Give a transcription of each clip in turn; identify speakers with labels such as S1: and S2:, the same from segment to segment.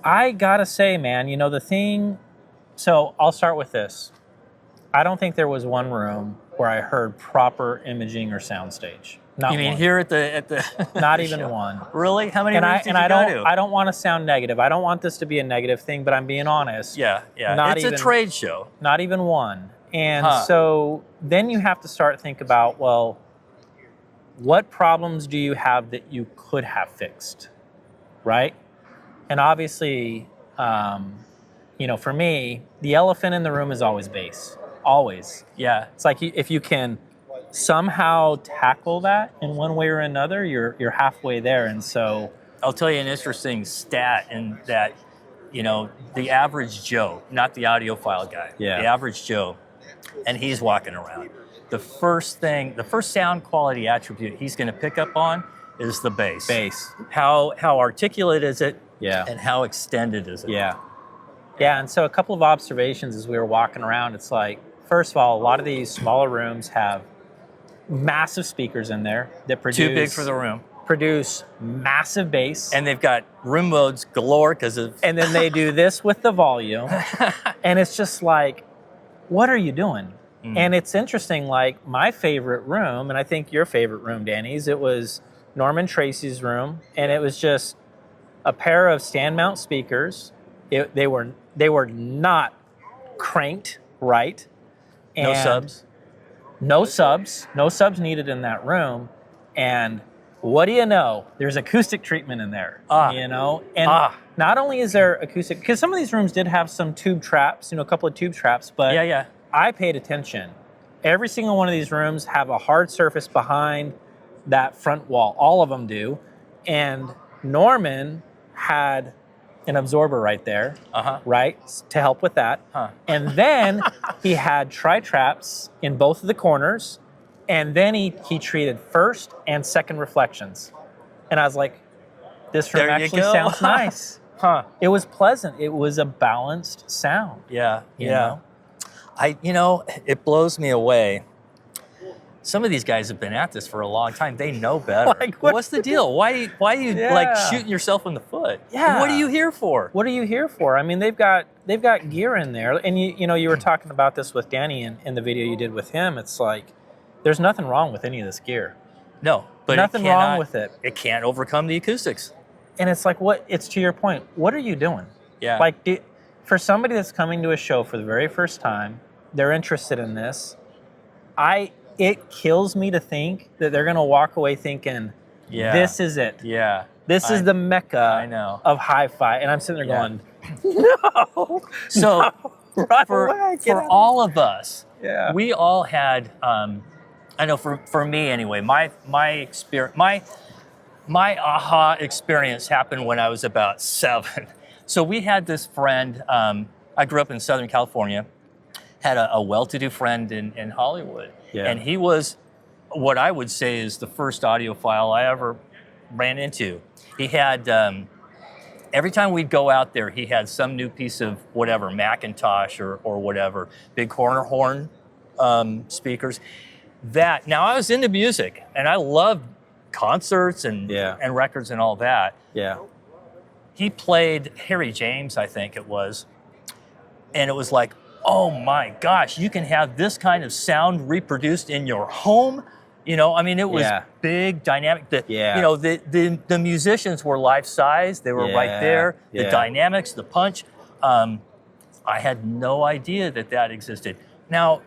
S1: I gotta say, man, you know, the thing, so I'll start with this. I don't think there was one room where I heard proper imaging or soundstage. Not
S2: You mean
S1: one.
S2: here at the
S1: Not even one.
S2: Really? How many
S1: And
S2: rooms did you
S1: I
S2: go
S1: don't
S2: to?
S1: I don't want to sound negative. I don't want this to be a negative thing, but I'm being honest.
S2: Yeah.
S1: Not
S2: It's
S1: even,
S2: a trade show.
S1: Not even one. And so then you have to start think about, well, what problems do you have that you could have fixed, right? And obviously, you know, for me, the elephant in the room is always bass. Always.
S2: Yeah.
S1: It's like if you can somehow tackle that in one way or another, you're halfway there. And so
S2: I'll tell you an interesting stat in that, you know, the average Joe, not the audiophile guy, the average Joe, and he's walking around. The first sound quality attribute he's going to pick up on is the bass.
S1: Bass.
S2: How articulate is it?
S1: Yeah.
S2: And how extended is it?
S1: Yeah. Yeah, and so a couple of observations as we were walking around, it's like, first of all, a lot of these smaller rooms have massive speakers in there that produce...
S2: Too big for the room.
S1: Produce massive bass.
S2: And they've got room modes galore because of...
S1: And then they do this with the volume. And it's just like, what are you doing? And it's interesting, like my favorite room, and I think your favorite room, Danny's, it was Norman Tracy's room, and it was just a pair of stand mount speakers. They were not cranked right. And
S2: no subs?
S1: No subs. No subs needed in that room. And what do you know? There's acoustic treatment in there, you know? And not only is there acoustic, because some of these rooms did have some tube traps, you know, a couple of tube traps, but I paid attention. Every single one of these rooms have a hard surface behind that front wall. All of them do. And Norman had an absorber right there, right, to help with that. And then he had tri-traps in both of the corners. And then he treated first and second reflections. And I was like, this room actually sounds nice. It was pleasant. It was a balanced sound.
S2: Yeah,
S1: you know?
S2: You know, it blows me away. Some of these guys have been at this for a long time. They know better. Like, what's the deal? Why are you like shooting yourself in the foot?
S1: Yeah.
S2: What are you here for?
S1: What are you here for? I mean, they've got gear in there. And you know, you were talking about this with Danny in the video you did with him. It's like, there's nothing wrong with any of this gear.
S2: No, but
S1: nothing wrong with it.
S2: It can't overcome the acoustics.
S1: And it's like, it's to your point. What are you doing?
S2: Yeah.
S1: Like, for somebody that's coming to a show for the very first time, they're interested in this. It kills me to think that they're going to walk away thinking, this is it.
S2: Yeah.
S1: This is the mecca of hi-fi. And I'm sitting there going, no.
S2: So
S1: no,
S2: for all of us,
S1: yeah,
S2: we all had, I know for me anyway, my experience, my aha experience happened when I was about 7. So we had this friend, I grew up in Southern California, had a well-to-do friend in Hollywood. Yeah. And he was what I would say is the first audiophile I ever ran into. He had, every time we'd go out there, he had some new piece of whatever, Macintosh or whatever, big corner horn speakers. Now I was into music and I loved concerts and records and all that.
S1: Yeah.
S2: He played Harry James, I think it was. And it was like, oh my gosh, you can have this kind of sound reproduced in your home. You know, I mean, it was big, dynamic. You know, the musicians were life-size. They were right there. The dynamics, the punch. I had no idea that existed. Now,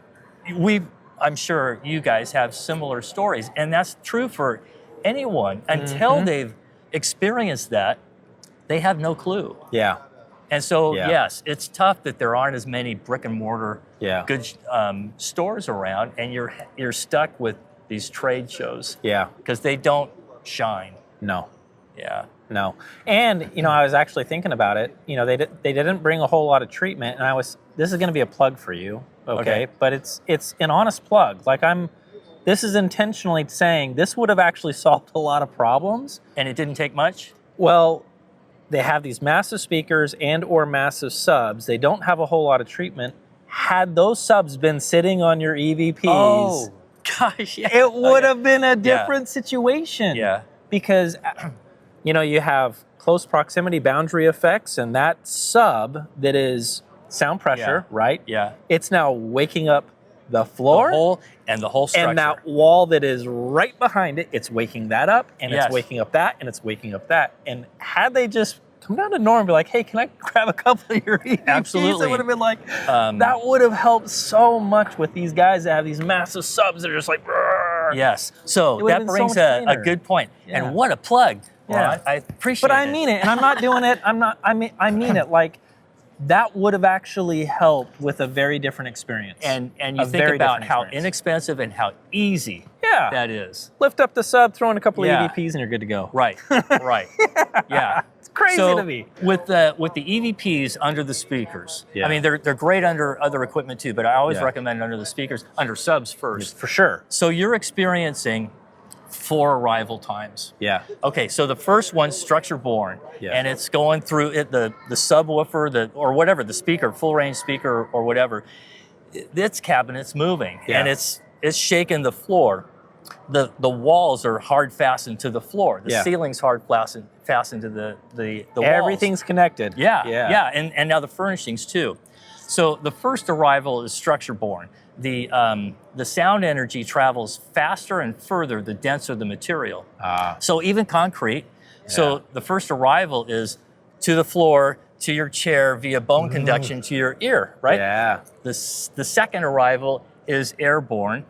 S2: I'm sure you guys have similar stories, and that's true for anyone. Until they've experienced that, they have no clue.
S1: Yeah.
S2: And so, yes, it's tough that there aren't as many brick and mortar good stores around, and you're stuck with these trade shows. Yeah. Because they don't shine.
S1: No.
S2: Yeah.
S1: No. And, you know, I was actually thinking about it. You know, they didn't bring a whole lot of treatment, and this is going to be a plug for you, okay? But it's an honest plug. Like this is intentionally saying this would have actually solved a lot of problems.
S2: And it didn't take much?
S1: Well, they have these massive speakers and or massive subs. They don't have a whole lot of treatment. Had those subs been sitting on your EVPs,
S2: gosh,
S1: it would have been a different situation.
S2: Yeah.
S1: Because, you know, you have close proximity boundary effects, and that sub that is sound pressure, right?
S2: Yeah.
S1: It's now waking up the floor.
S2: The whole structure.
S1: And that wall that is right behind it, it's waking that up, and it's waking up that, and it's waking up that. And had they just come down to Norm and be like, hey, can I grab a couple of your EVPs?
S2: Absolutely.
S1: It would have been like, that would have helped so much with these guys that have these massive subs that are just like, brrr.
S2: Yes. So that brings a good point.
S1: Yeah.
S2: And what a plug.
S1: Yeah.
S2: Well, I appreciate it.
S1: But I mean it, and I'm not doing it. I mean it. Like, that would have actually helped with a very different experience.
S2: And you think about how inexpensive and how easy that is.
S1: Lift up the sub, throw in a couple of EVPs, and you're good to go.
S2: Right. Right. Yeah.
S1: It's crazy to me.
S2: With the EVPs under the speakers, I mean, they're great under other equipment too, but I always recommend under the speakers, under subs first.
S1: For sure.
S2: So you're experiencing 4 arrival times.
S1: Yeah.
S2: Okay, so the first one's Structure-borne, and it's going through it, the subwoofer, or whatever, the speaker, full range speaker or whatever. Its cabinet's moving, and it's shaking the floor. The walls are hard fastened to the floor. The ceiling's hard fastened to the walls.
S1: Everything's connected.
S2: Yeah, and now the furnishings too. So the first arrival is Structure-borne. The sound energy travels faster and further the denser the material. So even concrete. So the first arrival is to the floor, to your chair via bone conduction to your ear, right?
S1: Yeah.
S2: The second arrival is airborne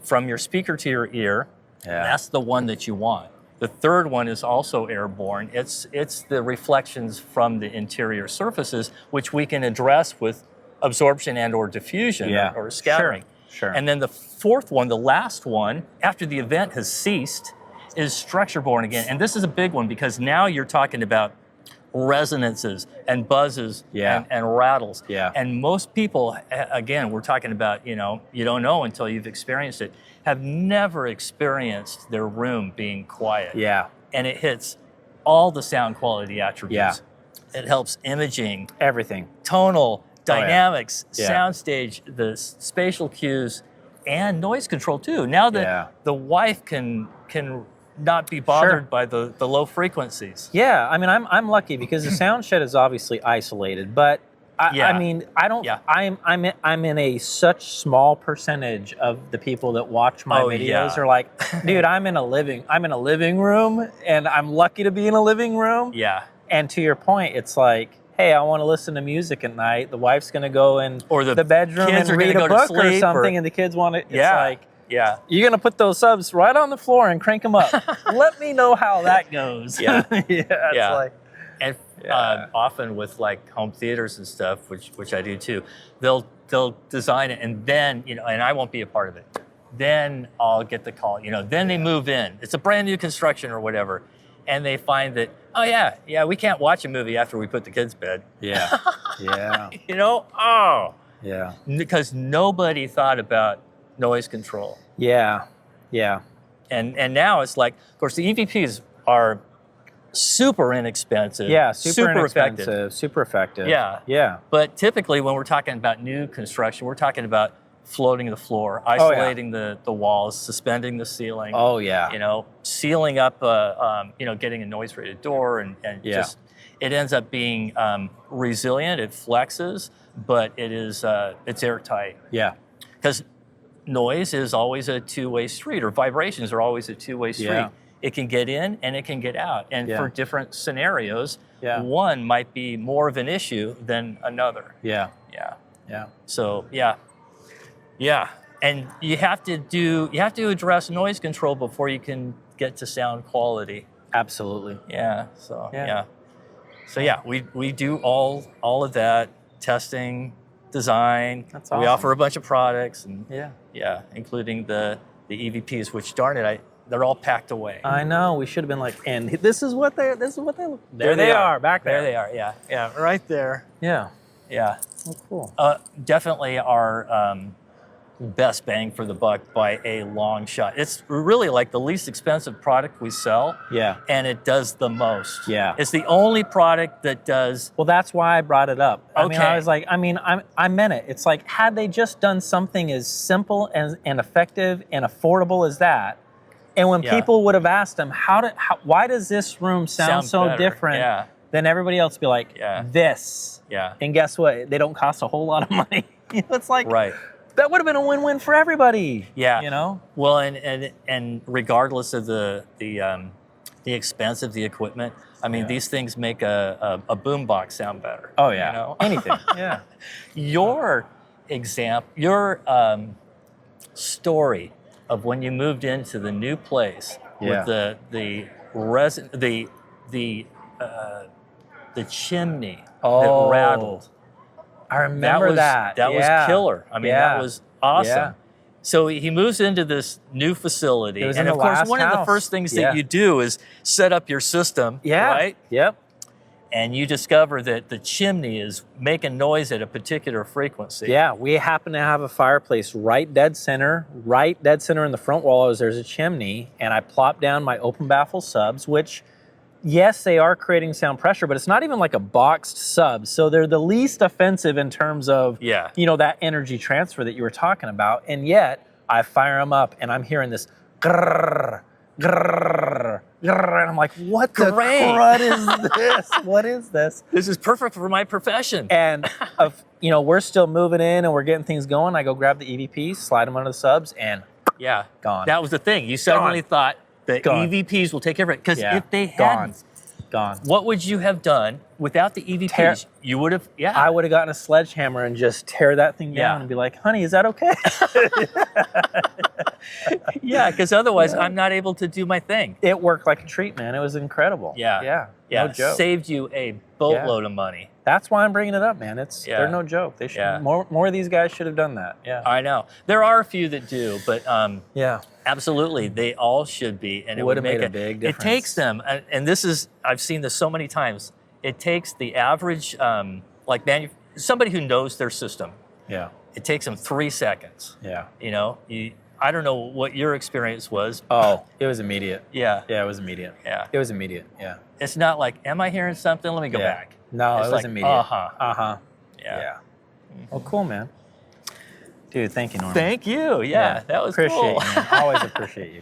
S2: from your speaker to your ear. Yeah. That's the one that you want. The third one is also airborne. It's the reflections from the interior surfaces, which we can address with absorption and or diffusion or scattering.
S1: Sure.
S2: And then the fourth one, the last one, after the event has ceased, is Structure-borne again. And this is a big one because now you're talking about resonances and buzzes and rattles.
S1: Yeah.
S2: And most people, again, we're talking about, you don't know until you've experienced it, have never experienced their room being quiet.
S1: Yeah.
S2: And it hits all the sound quality attributes. Yeah. It helps imaging.
S1: Everything.
S2: Tonal, dynamics, soundstage, the spatial cues, and noise control too. Now that the wife can not be bothered by the low frequencies.
S1: Yeah, I mean, I'm lucky because the sound shed is obviously isolated, but I mean, I don't. I'm in a such small percentage of the people that watch my videos are like, dude, I'm in a living room, and I'm lucky to be in a living room.
S2: Yeah.
S1: And to your point, it's like, hey, I want to listen to music at night. The wife's going to go in the bedroom and read a book or something, and the kids want it. It's like, you're going to put those subs right on the floor and crank them up. Let me know how that goes.
S2: And often with like home theaters and stuff, which I do too, they'll design it, and then, and I won't be a part of it. Then I'll get the call, then they move in. It's a brand new construction or whatever. And they find that, we can't watch a movie after we put the kids to bed.
S1: Yeah. Yeah.
S2: Yeah. Because nobody thought about noise control.
S1: Yeah. Yeah.
S2: And now it's like, of course, the EVPs are super inexpensive.
S1: Yeah,
S2: super effective.
S1: Super effective.
S2: Yeah.
S1: Yeah.
S2: But typically when we're talking about new construction, we're talking about floating the floor, isolating the walls, suspending the ceiling.
S1: Oh yeah.
S2: Sealing up, getting a noise rated door, and just, it ends up being resilient. It flexes, but it's airtight.
S1: Yeah.
S2: Because noise is always a two-way street, or vibrations are always a two-way street. Yeah. It can get in and it can get out. And for different scenarios, one might be more of an issue than another.
S1: Yeah.
S2: Yeah.
S1: Yeah.
S2: So, yeah, and you have to address noise control before you can get to sound quality.
S1: Absolutely.
S2: Yeah. So we do all of that testing, design.
S1: That's awesome.
S2: We offer a bunch of products, and including the EVPs, which darn it, they're all packed away.
S1: I know. We should have been like, and this is what they look. There they are back there.
S2: There they are. Yeah. Yeah. Right there.
S1: Yeah.
S2: Yeah.
S1: Oh, cool.
S2: Definitely our best bang for the buck by a long shot. It's really like the least expensive product we sell.
S1: Yeah.
S2: And it does the most.
S1: Yeah.
S2: It's the only product that does.
S1: Well, that's why I brought it up.
S2: Okay.
S1: I was like, I meant it. It's like, had they just done something as simple and effective and affordable as that, And when
S2: Yeah.
S1: people would have asked them, why does this room sound so
S2: better.
S1: different?
S2: Yeah.
S1: Then everybody else be like,
S2: Yeah.
S1: this.
S2: Yeah.
S1: And guess what? They don't cost a whole lot of money. You know, it's like,
S2: Right.
S1: that would have been a win-win for everybody.
S2: Yeah.
S1: You know?
S2: Well, and regardless of the expense of the equipment, I mean, these things make a boombox sound better.
S1: Oh, yeah.
S2: You know?
S1: Anything. Yeah.
S2: Your story of when you moved into the new place with the chimney that rattled.
S1: I remember that.
S2: That was killer. I mean, that was awesome.
S1: Yeah.
S2: So he moves into this new facility,
S1: It was
S2: and
S1: in
S2: of
S1: the
S2: course,
S1: last
S2: one of the
S1: house.
S2: first things
S1: Yeah.
S2: that you do is set up your system,
S1: Yeah.
S2: right?
S1: Yep.
S2: And you discover that the chimney is making noise at a particular frequency.
S1: Yeah, we happen to have a fireplace right dead center in the front wall. There's a chimney, and I plop down my open baffle subs, which, yes, they are creating sound pressure, but it's not even like a boxed sub. So they're the least offensive in terms of, you know, that energy transfer that you were talking about. And yet I fire them up and I'm hearing this grrr, grrr, grrr, and I'm like, what the crud is this? What is this?
S2: This is perfect for my profession.
S1: And you know, we're still moving in and we're getting things going. I go grab the EVPs, slide them under the subs, and gone.
S2: That was the thing. You suddenly thought the EVPs will take care of it. Because if they hadn't, what would you have done without the EVPs? You would have,
S1: I would have gotten a sledgehammer and just tear that thing down and be like, honey, is that okay?
S2: Yeah, because otherwise I'm not able to do my thing.
S1: It worked like a treat, man. It was incredible.
S2: Yeah.
S1: No joke.
S2: Saved you a boatload of money.
S1: That's why I'm bringing it up, man. They're no joke. They should more of these guys should have done that. Yeah.
S2: I know. There are a few that do, but
S1: yeah.
S2: Absolutely, they all should be, and it
S1: would
S2: would
S1: have
S2: make
S1: made a big difference.
S2: It takes them, and this is, I've seen this so many times. It takes the average, somebody who knows their system.
S1: Yeah.
S2: It takes them 3 seconds.
S1: Yeah.
S2: You know, I don't know what your experience was.
S1: Oh, it was immediate.
S2: Yeah.
S1: Yeah, it was immediate.
S2: Yeah.
S1: It was immediate. Yeah.
S2: It's not like, am I hearing something? Let me go back.
S1: No,
S2: it's
S1: it was
S2: like,
S1: immediate.
S2: Yeah.
S1: Well, cool, man. Dude, thank you, Norman.
S2: Thank you. Yeah, that was
S1: appreciate
S2: cool.
S1: you, man. Always appreciate you.